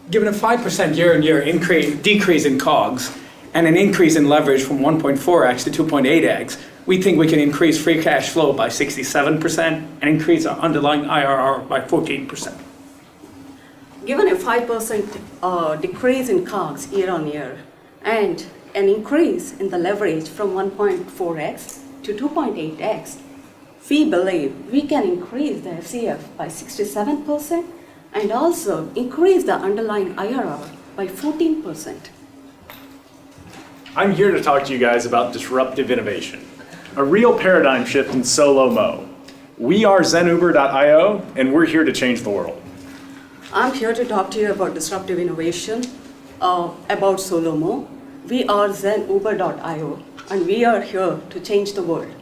Given a 5% year-on-year decrease in COGS and an increase in leverage from 1.4x to 2.8x, we think we can increase free cash flow by 67% and increase our underlying IRR by 14%. Given a 5% decrease in COGS year-on-year and an increase in the leverage from 1.4x to 2.8x, we believe we can increase the FCF by 67% and also increase the underlying IRR by 14%. I'm here to talk to you guys about disruptive innovation, a real paradigm shift in solo-mo. We are ZenUber.io, and we're here to change the world. I'm here to talk to you about disruptive innovation, about Solomo. We are ZenUber.io, and we are here to change the world.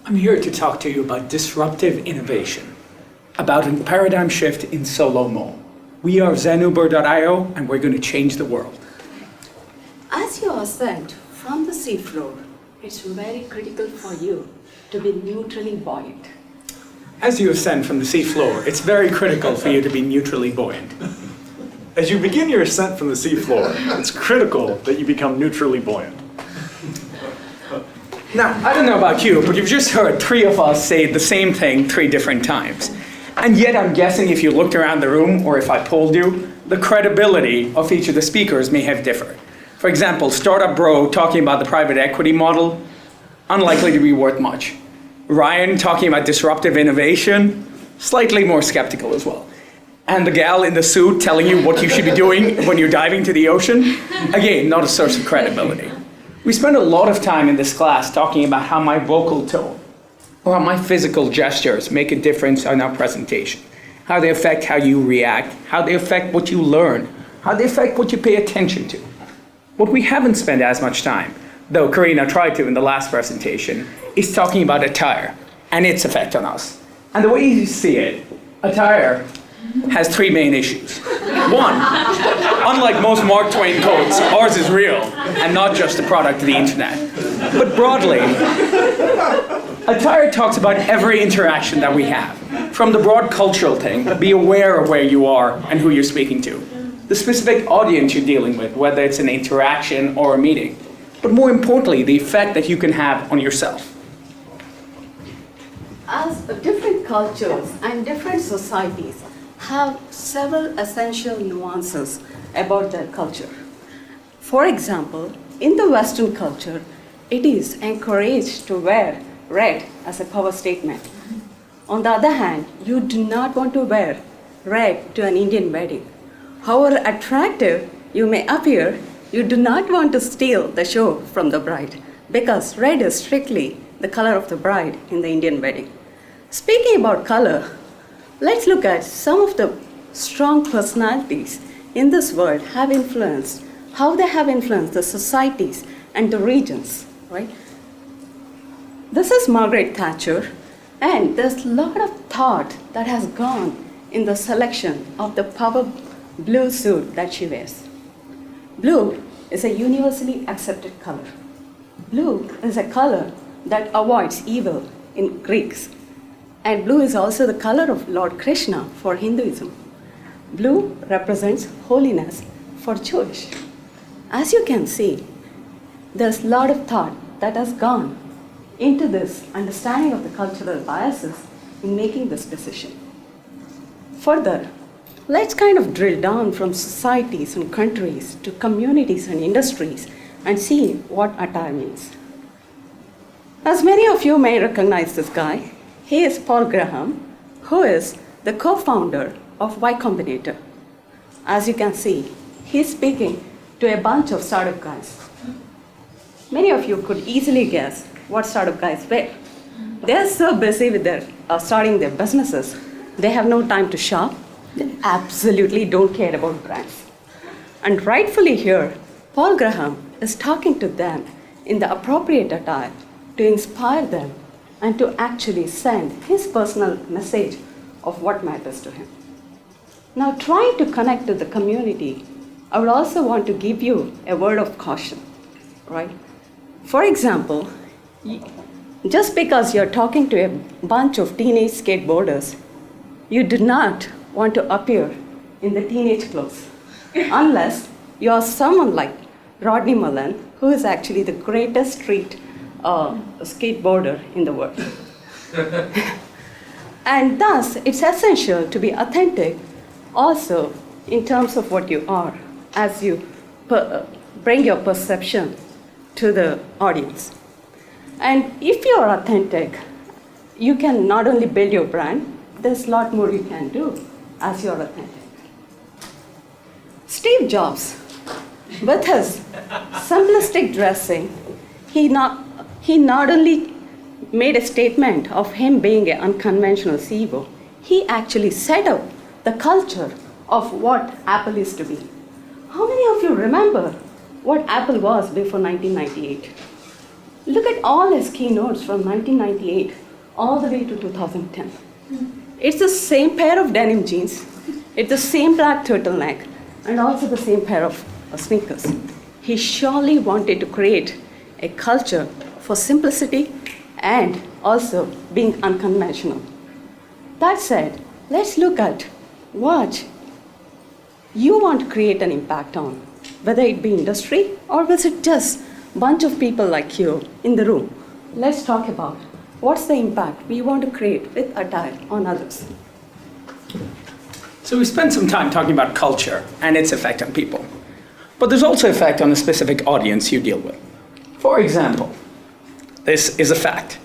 I'm here to talk to you about disruptive innovation, about a paradigm shift in Solomo. We are ZenUber.io, and we're going to change the world. As you ascend from the seafloor, it's very critical for you to be neutrally buoyant. As you ascend from the seafloor, it's very critical for you to be neutrally buoyant. As you begin your ascent from the seafloor, it's critical that you become neutrally buoyant. Now, I don't know about you, but you've just heard three of us say the same thing 3 different times. And yet I'm guessing if you looked around the room, or if I polled you, the credibility of each of the speakers may have differed. For example, Startup Bro talking about the private equity model, unlikely to be worth much. Ryan talking about disruptive innovation, slightly more skeptical as well. And the gal in the suit telling you what you should be doing when you're diving to the ocean, again, not a source of credibility. We spent a lot of time in this class talking about how my vocal tone or how my physical gestures make a difference in our presentation, how they affect how you react, how they affect what you learn, how they affect what you pay attention to. What we haven't spent as much time, though Karina tried to in the last presentation, is talking about attire and its effect on us. And the way you see it, attire has 3 main issues. 1, unlike most Mark Twain quotes, ours is real and not just a product of the internet. But broadly, attire talks about every interaction that we have. From the broad cultural thing, be aware of where you are and who you're speaking to. The specific audience you're dealing with, whether it's an interaction or a meeting. But more importantly, the effect that you can have on yourself. As different cultures and different societies have several essential nuances about their culture. For example, in the Western culture, it is encouraged to wear red as a power statement. On the other hand, you do not want to wear red to an Indian wedding. However attractive you may appear, you do not want to steal the show from the bride, because red is strictly the color of the bride in the Indian wedding. Speaking about color, let's look at some of the strong personalities in this world how they have influenced the societies and the regions, right? This is Margaret Thatcher, and there's a lot of thought that has gone in the selection of the power blue suit that she wears. Blue is a universally accepted color. Blue is a color that avoids evil in Greeks. And blue is also the color of Lord Krishna for Hinduism. Blue represents holiness for Jewish. As you can see, there's a lot of thought that has gone into this understanding of the cultural biases in making this decision. Further, let's kind of drill down from societies and countries to communities and industries and see what attire means. As many of you may recognize this guy, he is Paul Graham, who is the co-founder of Y Combinator. As you can see, he's speaking to a bunch of startup guys. Many of you could easily guess what startup guys wear. They're so busy with starting their businesses, they have no time to shop. They absolutely don't care about brands. And rightfully here, Paul Graham is talking to them in the appropriate attire to inspire them and to actually send his personal message of what matters to him. Now, trying to connect to the community, I would also want to give you a word of caution, right? For example, just because you're talking to a bunch of teenage skateboarders, you do not want to appear in the teenage clothes. unless you are someone like Rodney Mullen, who is actually the greatest street skateboarder in the world. And thus, it's essential to be authentic also in terms of what you are, as you bring your perception to the audience. And if you are authentic, you can not only build your brand, there's a lot more you can do as you're authentic. Steve Jobs, with his simplistic dressing, he not only made a statement of him being an unconventional CEO, he actually set up the culture of what Apple is to be. How many of you remember what Apple was before 1998? Look at all his keynotes from 1998 all the way to 2010. It's the same pair of denim jeans, it's the same black turtleneck, and also the same pair of sneakers. He surely wanted to create a culture for simplicity and also being unconventional. That said, let's look at what you want to create an impact on, whether it be industry or was it just a bunch of people like you in the room. Let's talk about what's the impact we want to create with attire on others. So we spent some time talking about culture and its effect on people. But there's also effect on the specific audience you deal with. For example, this is a fact.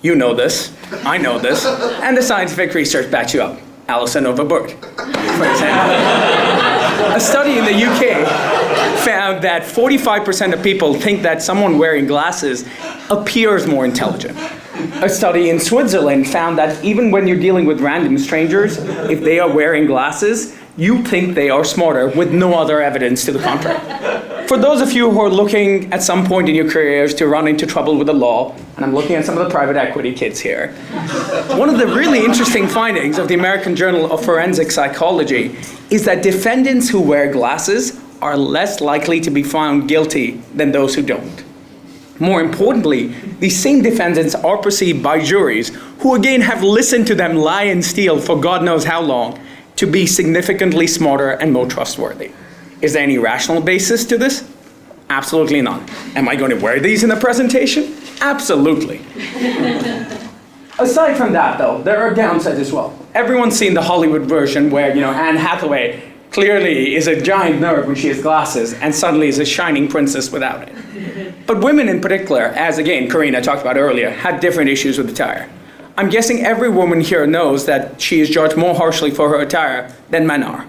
You know this, I know this, and the scientific research backs you up. Alison Overbird, for example. A study in the UK found that 45% of people think that someone wearing glasses appears more intelligent. A study in Switzerland found that even when you're dealing with random strangers, if they are wearing glasses, you think they are smarter with no other evidence to the contrary. For those of you who are looking at some point in your careers to run into trouble with the law, and I'm looking at some of the private equity kids here, one of the really interesting findings of the American Journal of Forensic Psychology is that defendants who wear glasses are less likely to be found guilty than those who don't. More importantly, these same defendants are perceived by juries, who again have listened to them lie and steal for God knows how long, to be significantly smarter and more trustworthy. Is there any rational basis to this? Absolutely none. Am I going to wear these in a presentation? Absolutely. Aside from that, though, there are downsides as well. Everyone's seen the Hollywood version where, Anne Hathaway clearly is a giant nerd when she has glasses and suddenly is a shining princess without it. But women in particular, as again Karina talked about earlier, had different issues with attire. I'm guessing every woman here knows that she is judged more harshly for her attire than men are.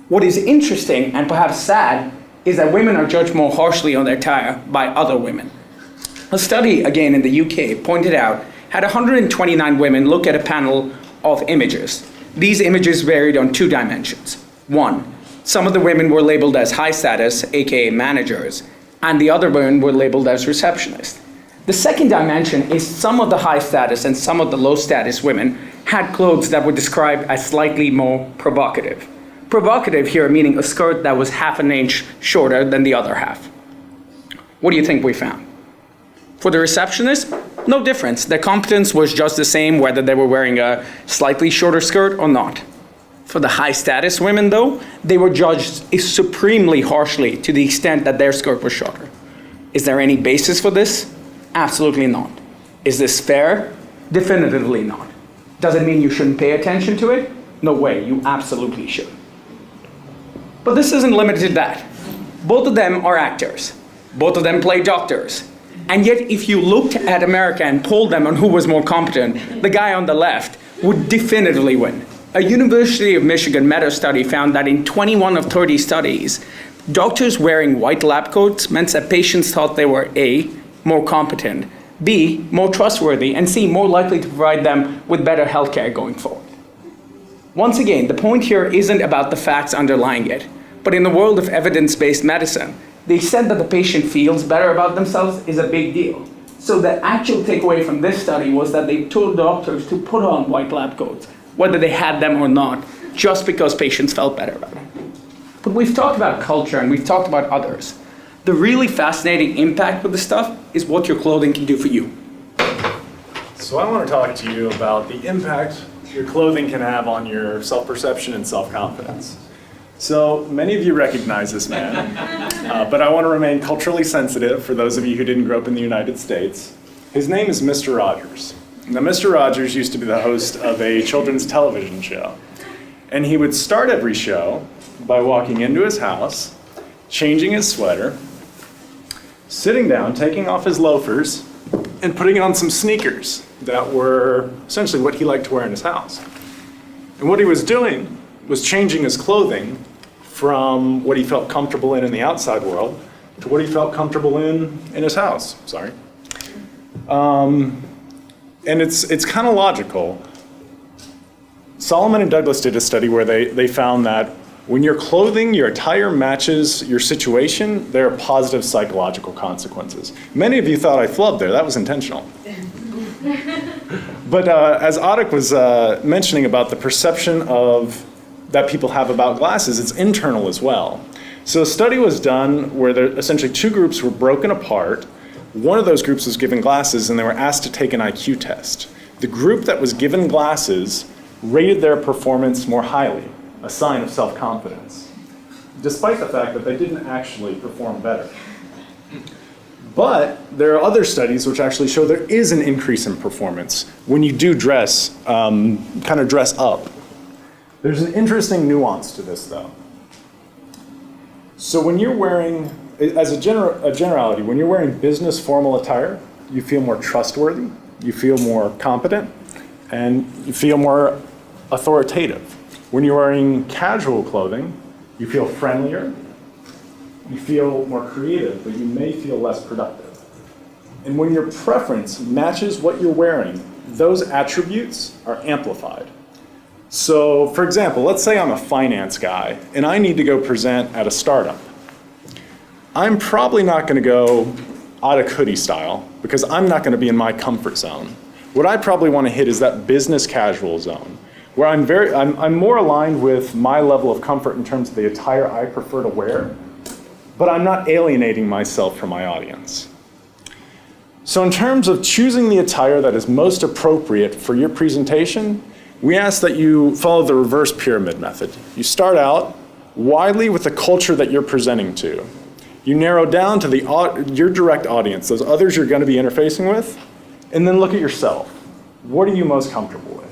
What is interesting and perhaps sad is that women are judged more harshly on their attire by other women. A study, again in the UK, pointed out had 129 women look at a panel of images. These images varied on 2 dimensions. One, some of the women were labeled as high status, aka managers, and the other women were labeled as receptionists. The second dimension is some of the high status and some of the low status women had clothes that were described as slightly more provocative. Provocative here meaning a skirt that was half an inch shorter than the other half. What do you think we found? For the receptionist, no difference. Their competence was just the same whether they were wearing a slightly shorter skirt or not. For the high status women though, they were judged supremely harshly to the extent that their skirt was shorter. Is there any basis for this? Absolutely not. Is this fair? Definitively not. Does it mean you shouldn't pay attention to it? No way, you absolutely should. But this isn't limited to that. Both of them are actors. Both of them play doctors. And yet, if you looked at America and polled them on who was more competent, the guy on the left would definitively win. A University of Michigan meta-study found that in 21 of 30 studies, doctors wearing white lab coats meant that patients thought they were A, more competent, B, more trustworthy, and C, more likely to provide them with better healthcare going forward. Once again, the point here isn't about the facts underlying it, but in the world of evidence-based medicine, the extent that the patient feels better about themselves is a big deal. So the actual takeaway from this study was that they told doctors to put on white lab coats, whether they had them or not, just because patients felt better about it. But we've talked about culture and we've talked about others. The really fascinating impact with this stuff is what your clothing can do for you. So I want to talk to you about the impact your clothing can have on your self-perception and self-confidence. So many of you recognize this man, but I want to remain culturally sensitive for those of you who didn't grow up in the United States. His name is Mr. Rogers. Now, Mr. Rogers used to be the host of a children's television show. And he would start every show by walking into his house, changing his sweater, sitting down, taking off his loafers, and putting on some sneakers that were essentially what he liked to wear in his house. And what he was doing was changing his clothing from what he felt comfortable in the outside world to what he felt comfortable in his house. Sorry. And it's kind of logical. Solomon and Douglas did a study where they found that when your clothing, your attire matches your situation, there are positive psychological consequences. Many of you thought I flubbed there. That was intentional. But as Adik was mentioning about the perception that people have about glasses, it's internal as well. So a study was done where essentially two groups were broken apart. One of those groups was given glasses and they were asked to take an IQ test. The group that was given glasses rated their performance more highly, a sign of self-confidence, despite the fact that they didn't actually perform better. But there are other studies which actually show there is an increase in performance when you do dress, kind of dress up. There's an interesting nuance to this though. So when you're wearing, as a generality, when you're wearing business formal attire, you feel more trustworthy, you feel more competent, and you feel more authoritative. When you're wearing casual clothing, you feel friendlier, you feel more creative, but you may feel less productive. And when your preference matches what you're wearing, those attributes are amplified. So, for example, let's say I'm a finance guy and I need to go present at a startup. I'm probably not going to go Adik hoodie style because I'm not going to be in my comfort zone. What I probably want to hit is that business casual zone, where I'm more aligned with my level of comfort in terms of the attire I prefer to wear, but I'm not alienating myself from my audience. So in terms of choosing the attire that is most appropriate for your presentation, we ask that you follow the reverse pyramid method. You start out widely with the culture that you're presenting to. You narrow down to your direct audience, those others you're going to be interfacing with, and then look at yourself. What are you most comfortable with?